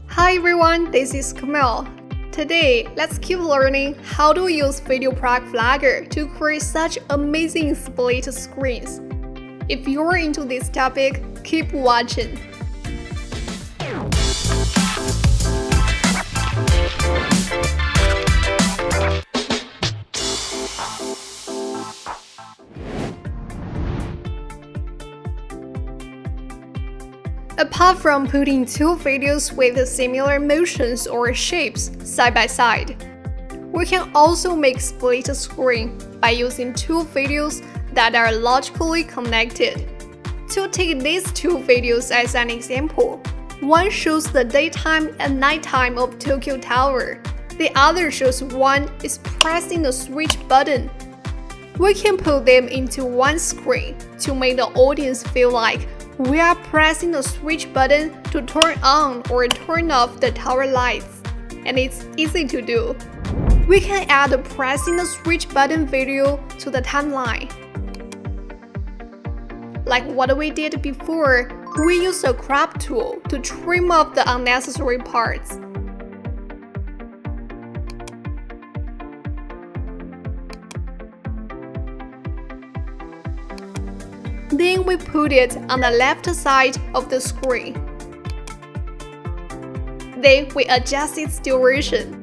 Hi everyone, this is Camille. Today, let's keep learning how to use VideoProc Vlogger to create such amazing split screens. If you're into this topic, keep watching. Apart from putting two videos with similar motions or shapes side by side, we can also make split screen by using two videos that are logically connected. To take these two videos as an example, one shows the daytime and nighttime of Tokyo Tower. The other shows one is pressing the switch button. We can put them into one screen to make the audience feel like we are pressing the switch button to turn on or turn off the tower lights, and it's easy to do. We can add a pressing the switch button video to the timeline. Like what we did before, we use a crop tool to trim off the unnecessary parts. Then we put it on the left side of the screen. Then we adjust its duration.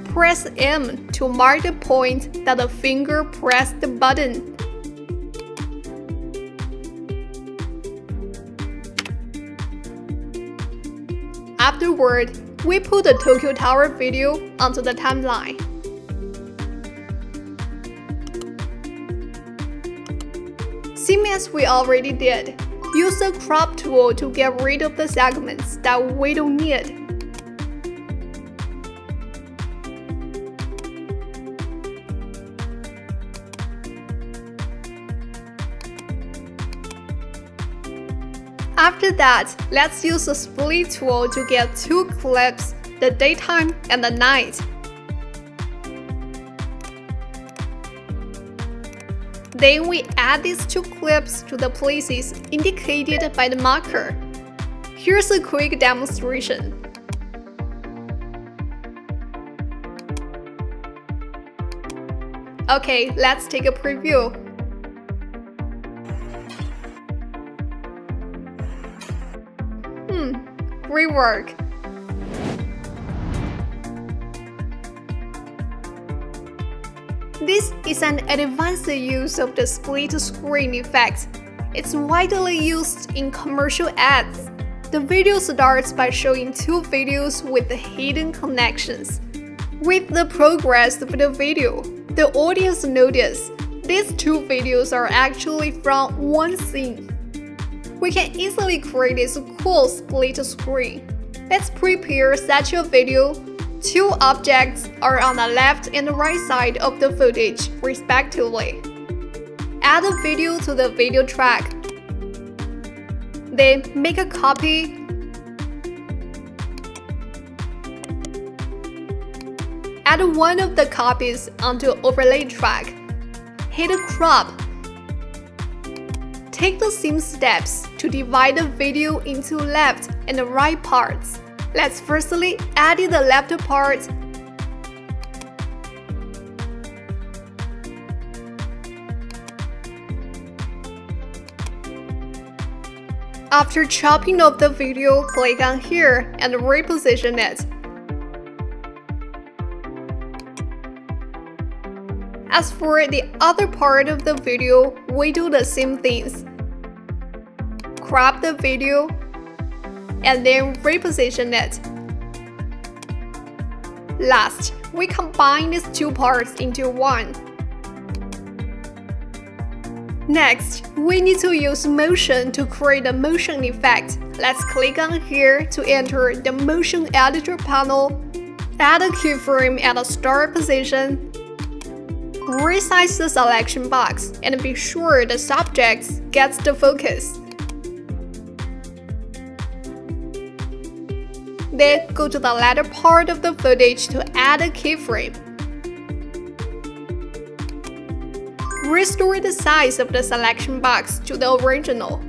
Press M to mark the point that the finger pressed the button. Afterward, we put the Tokyo Tower video onto the timeline. Same as we already did, use the crop tool to get rid of the segments that we don't need. After that, let's use the split tool to get two clips, the daytime and the night. Then we add these two clips to the places indicated by the marker. Here's a quick demonstration. Okay, let's take a preview. Great work! This is an advanced use of the split screen effect. It's widely used in commercial ads. The video starts by showing two videos with hidden connections. With the progress of the video, the audience notices these two videos are actually from one scene. We can easily create this cool split screen. Let's prepare such a video. Two objects are on the left and right side of the footage, respectively. Add a video to the video track. Then make a copy. Add one of the copies onto overlay track. Hit crop. Take the same steps to divide the video into left and right parts. Let's firstly add the left part. After chopping off the video, click on here and reposition it. As for the other part of the video, we do the same things. Crop the video and then reposition it. Last, we combine these two parts into one. Next, we need to use motion to create a motion effect. Let's click on here to enter the motion editor panel. Add a keyframe at the start position. Resize the selection box and be sure the subject gets the focus. Then go to the latter part of the footage to add a keyframe. Restore the size of the selection box to the original.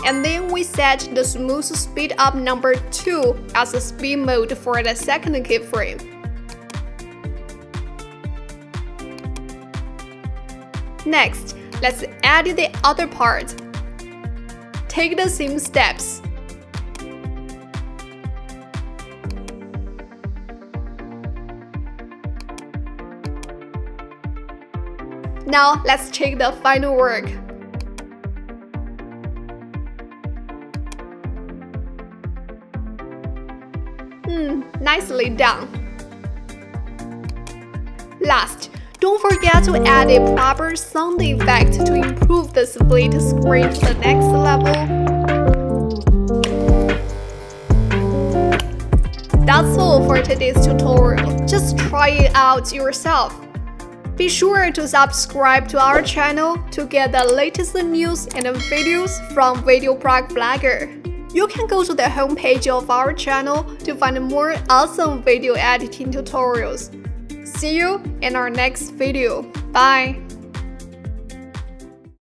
And then we set the smooth speed up number 2 as a speed mode for the second keyframe. Next, let's add the other part. Take the same steps. Now let's check the final work. Nicely done. Last, don't forget to add a proper sound effect to improve the split screen to the next level. That's all for today's tutorial. Just try it out yourself. Be sure to subscribe to our channel to get the latest news and videos from VideoProc Vlogger. You can go to the homepage of our channel to find more awesome video editing tutorials. See you in our next video. Bye!